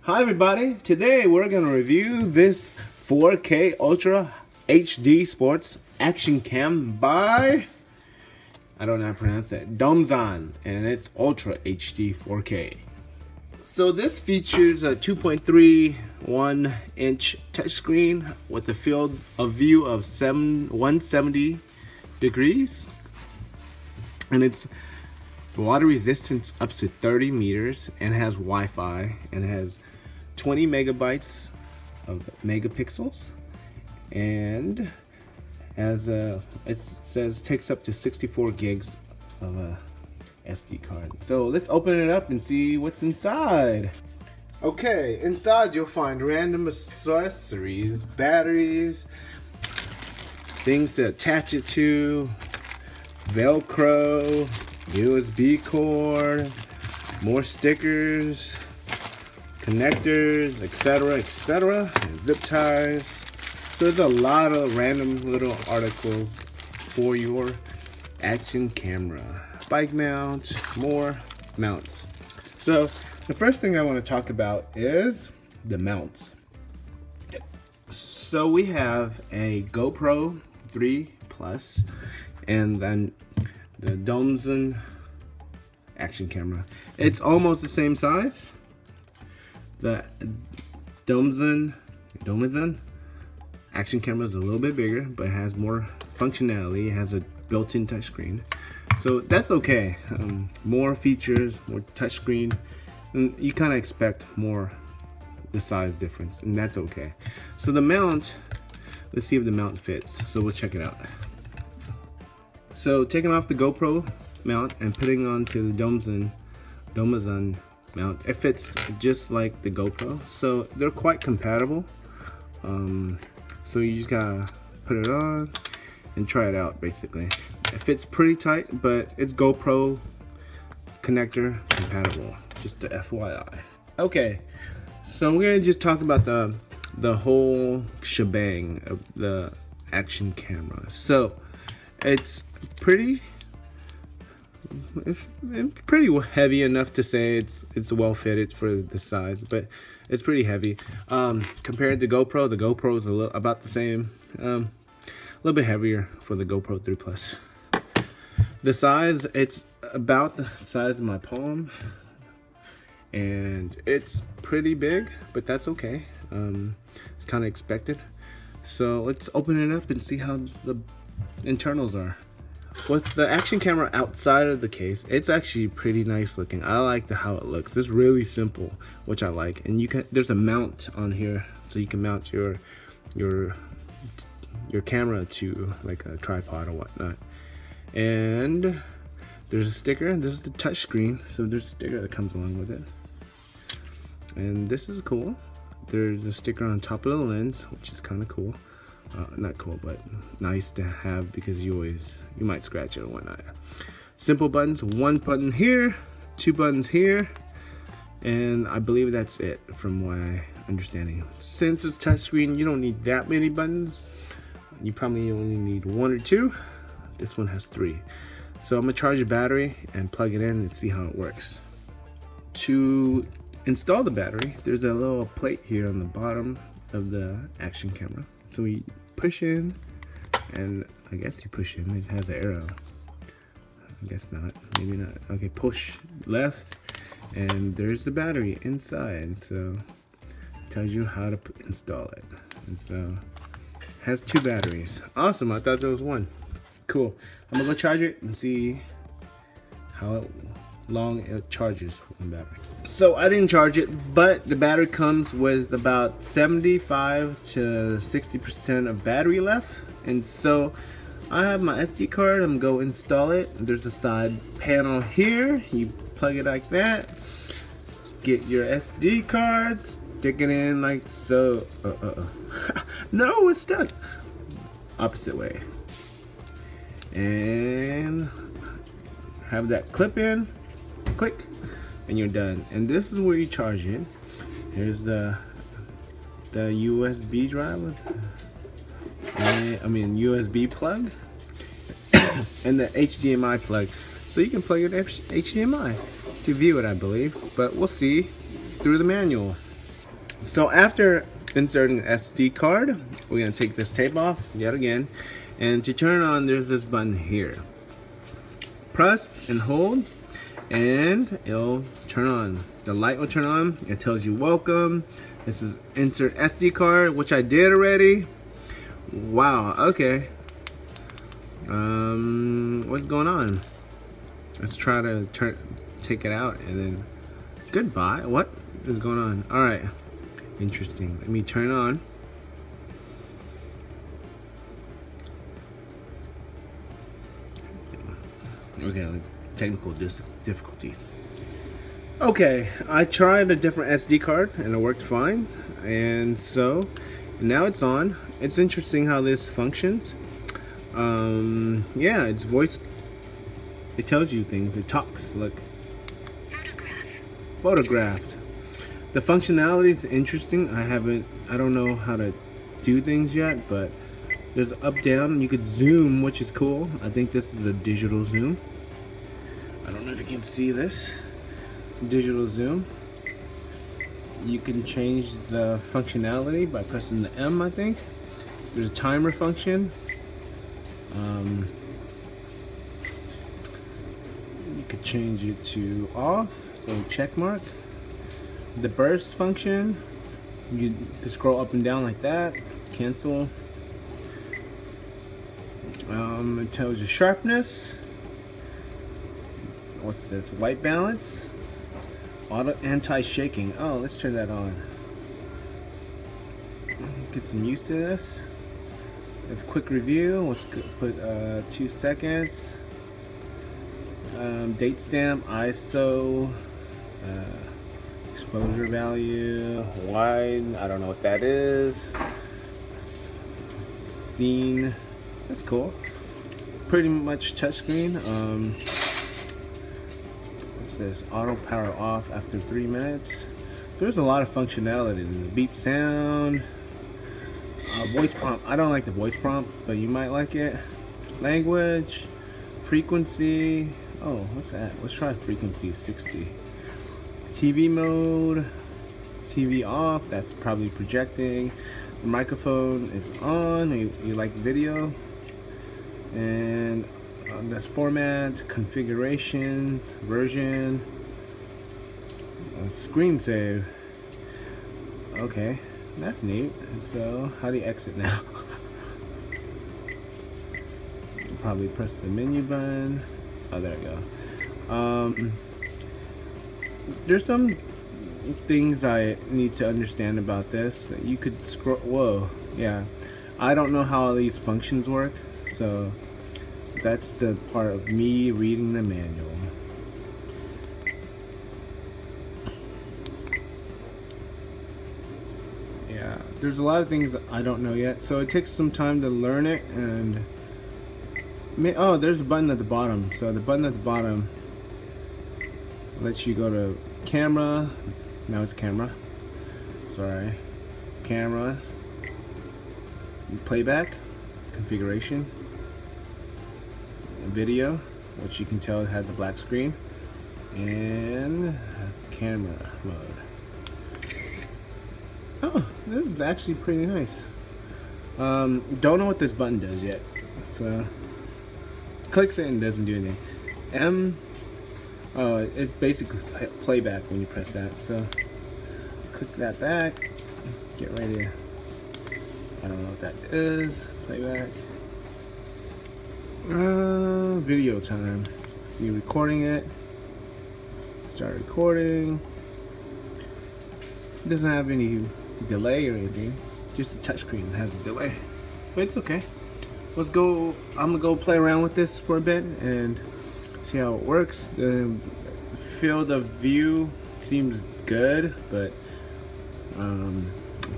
Hi everybody, today we're going to review this 4K Ultra HD Sports Action Cam by, I don't know how to pronounce it, Domezan, and it's Ultra HD 4K. So this features a 2.31 inch touchscreen with a field of view of 170 degrees, and it's water resistance up to 30 meters, and has Wi-Fi, and has 20 megabytes of megapixels, and as it says takes up to 64 gigs of a SD card. So let's open it up and see what's inside. Okay, inside you'll find random accessories, batteries, things to attach it to, Velcro, USB cord, more stickers, connectors, etc., zip ties. So there's a lot of random little articles for your action camera. Bike mount, more mounts. So the first thing I want to talk about is the mounts. So we have a GoPro 3 Plus, and then the Domezan action camera. It's almost the same size. The Domezan action camera is a little bit bigger, but it has more functionality. It has a built-in touchscreen, so that's okay. More features, more touchscreen, and you kind of expect more the size difference, and that's okay. So the mount, let's see if the mount fits. So we'll check it out. So taking off the GoPro mount and putting onto the Domezan mount, it fits just like the GoPro, so they're quite compatible. So you just gotta put it on and try it out. Basically, it fits pretty tight, but it's GoPro connector compatible. Just the FYI. Okay, so we're gonna just talk about the whole shebang of the action camera. So it's pretty heavy enough to say it's well fitted for the size, but it's pretty heavy compared to GoPro. The GoPro is about the same, a little bit heavier for the GoPro 3 Plus. The size, it's about the size of my palm, and it's pretty big, but that's okay. It's kind of expected. So let's open it up and see how the internals are. With the action camera outside of the case, it's actually pretty nice looking. I like how it looks. It's really simple, which I like. And there's a mount on here, so you can mount your camera to like a tripod or whatnot. And there's a sticker. This is the touch screen, so there's a sticker that comes along with it. And this is cool. There's a sticker on top of the lens, which is kind of cool. Not cool, but nice to have, because you might scratch it or whatnot. Simple buttons, one button here, two buttons here, and I believe that's it from my understanding. Since it's touchscreen, you don't need that many buttons. You probably only need one or two. This one has 3. So I'm gonna charge a battery and plug it in and see how it works. To install the battery, there's a little plate here on the bottom of the action camera. So we push in, and I guess you push in, it has an arrow. I guess not, maybe not. Okay, push left, and there's the battery inside. So it tells you how to install it. And so it has 2 batteries. Awesome, I thought there was 1. Cool. I'm gonna go charge it and see how long it charges from the battery. So I didn't charge it, but the battery comes with about 75 to 60% of battery left, and so I have my SD card. I'm gonna go install it. There's a side panel here. You plug it like that, get your SD card, stick it in like so. No, it's stuck. Opposite way, and have that clip in. Click, and you're done. And this is where you charge it. Here's the USB drive, USB plug, and the HDMI plug. So you can plug it HDMI to view it, I believe, but we'll see through the manual. So after inserting the SD card, we're gonna take this tape off yet again, and to turn it on, there's this button here. Press and hold, and it'll turn on. The light will turn on. It tells you welcome. This is insert SD card, which I did already. Wow. Okay. What's going on? Let's try to take it out, and then goodbye. What is going on? All right. Interesting. Let me turn on. Okay, like technical difficulties. Okay, I tried a different SD card and it worked fine. And so now it's on. It's interesting how this functions. Yeah, it's voice. It tells you things. It talks. Look. Photographed. The functionality is interesting. I don't know how to do things yet, but there's up, down. You could zoom, which is cool. I think this is a digital zoom. I don't know if you can see this. Digital zoom. You can change the functionality by pressing the M, I think. There's a timer function. You could change it to off, so check mark. The burst function, you can scroll up and down like that. Cancel. It tells you sharpness. What's this? White balance. Auto anti-shaking. Oh, let's turn that on. Get some used to this. Let's quick review. Let's put 2 seconds. Date stamp, ISO, exposure value, wide. I don't know what that is. Scene. That's cool. Pretty much touchscreen. What's this? Auto power off after 3 minutes. There's a lot of functionality. The beep sound. Voice prompt. I don't like the voice prompt, but you might like it. Language, frequency. Oh, what's that? Let's try frequency 60. TV mode, TV off. That's probably projecting. The microphone is on. You like video, and that's format, configuration, version, screen save. Okay. That's neat. So, how do you exit now? Probably press the menu button. Oh, there you go. There's some things I need to understand about this. You could scroll. Whoa, yeah. I don't know how all these functions work, so that's the part of me reading the manual. There's a lot of things I don't know yet, so it takes some time to learn it. And oh, there's a button at the bottom. So the button at the bottom lets you go to camera. Now it's camera. Sorry, camera. Playback, configuration, video, which you can tell it has the black screen, and camera mode. Oh, this is actually pretty nice. Don't know what this button does yet. So clicks it and doesn't do anything. M, it's basically playback when you press that. So click that back. Get ready to, I don't know what that is. Playback. Video time. See, recording it. Start recording. It doesn't have any delay or anything, just a touchscreen has a delay, but it's okay. Let's go. I'm gonna go play around with this for a bit and see how it works. The field of view seems good, but I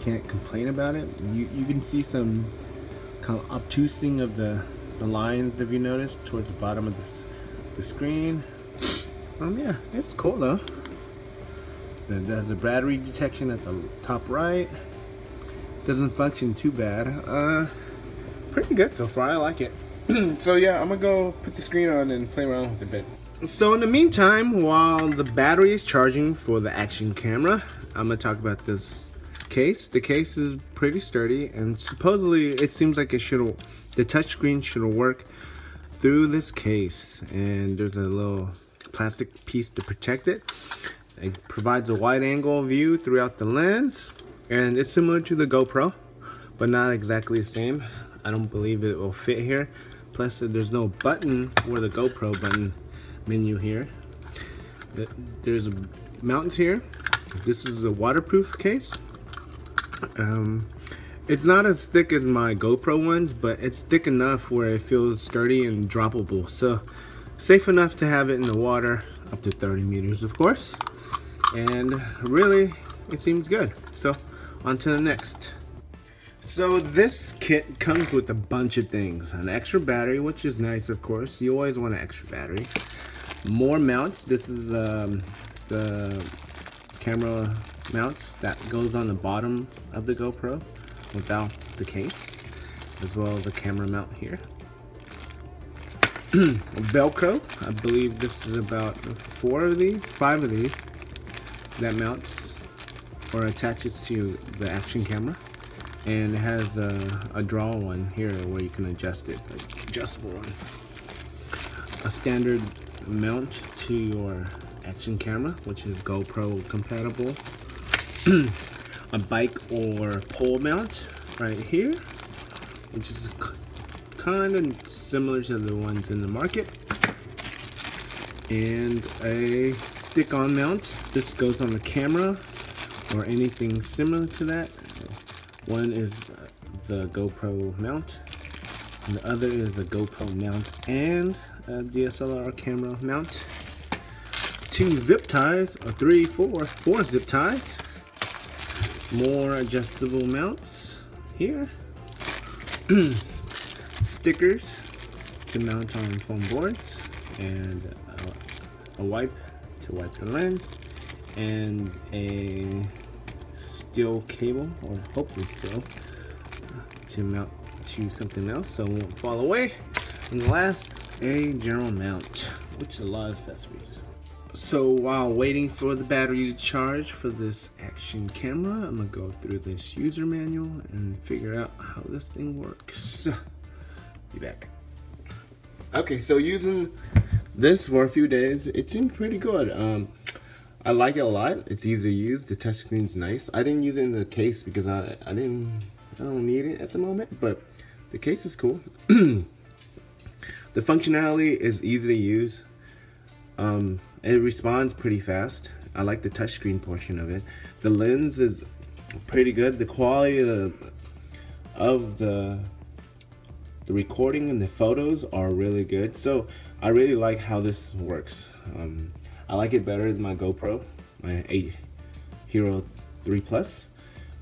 can't complain about it. You can see some kind of obtusing of the lines, if you notice, towards the bottom of the screen. Yeah, it's cool though. There's a battery detection at the top right. Doesn't function too bad. Pretty good so far. I like it. So yeah, I'm gonna go put the screen on and play around with it a bit. So in the meantime, while the battery is charging for the action camera, I'm gonna talk about this case. The case is pretty sturdy, and supposedly it seems like the touchscreen should work through this case. And there's a little plastic piece to protect it. It provides a wide angle view throughout the lens, and it's similar to the GoPro, but not exactly the same. I don't believe it will fit here. Plus, there's no button or the GoPro button menu here. There's mounts here. This is a waterproof case. It's not as thick as my GoPro ones, but it's thick enough where it feels sturdy and droppable. So safe enough to have it in the water, up to 30 meters, of course. And really, it seems good. So on to the next. So this kit comes with a bunch of things. An extra battery, which is nice, of course. You always want an extra battery. More mounts. This is the camera mounts that goes on the bottom of the GoPro without the case, as well as the camera mount here. Velcro. I believe this is about 5 of these that mounts or attaches to the action camera. And it has a draw one here where you can adjust it, like adjustable one. A standard mount to your action camera, which is GoPro compatible. A bike or pole mount right here, which is kind of similar to the ones in the market. And a stick-on mount. This goes on the camera or anything similar to that. One is the GoPro mount, and the other is the GoPro mount and a DSLR camera mount. 2 zip ties, or 4 zip ties. More adjustable mounts here. Stickers to mount on foam boards, and a wipe to wipe the lens, and a steel cable, or hopefully steel, to mount to something else so it won't fall away. And last, a general mount, which is a lot of accessories. So while waiting for the battery to charge for this action camera, I'm gonna go through this user manual and figure out how this thing works. Be back. Okay, so using this for a few days, it seemed pretty good. I like it a lot. It's easy to use. The touchscreen's nice. I didn't use it in the case because I don't need it at the moment, but the case is cool. The functionality is easy to use. It responds pretty fast. I like the touchscreen portion of it. The lens is pretty good. The quality of the recording and the photos are really good. So I really like how this works. I like it better than my GoPro, my Hero 3 Plus.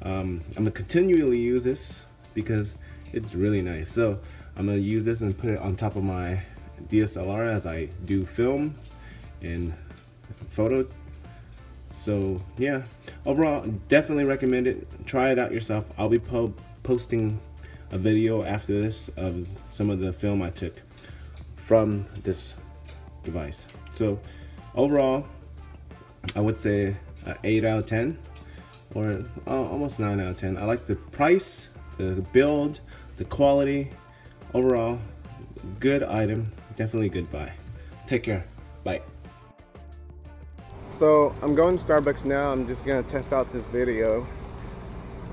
I'm gonna continually use this because it's really nice. So I'm gonna use this and put it on top of my DSLR as I do film and photo. So yeah, overall, definitely recommend it. Try it out yourself. I'll be posting a video after this of some of the film I took from this device. So overall, I would say 8 out of 10, or almost 9 out of 10. I like the price, the build, the quality. Overall, good item. Definitely a good buy. Take care. Bye. So I'm going to Starbucks now. I'm just gonna test out this video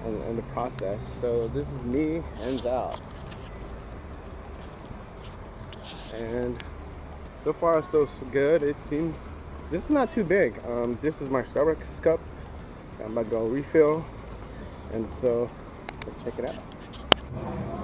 and the process. So this is me, hands out. And so far so good. It seems this is not too big. This is my Starbucks cup. I'm about to go refill, and so let's check it out.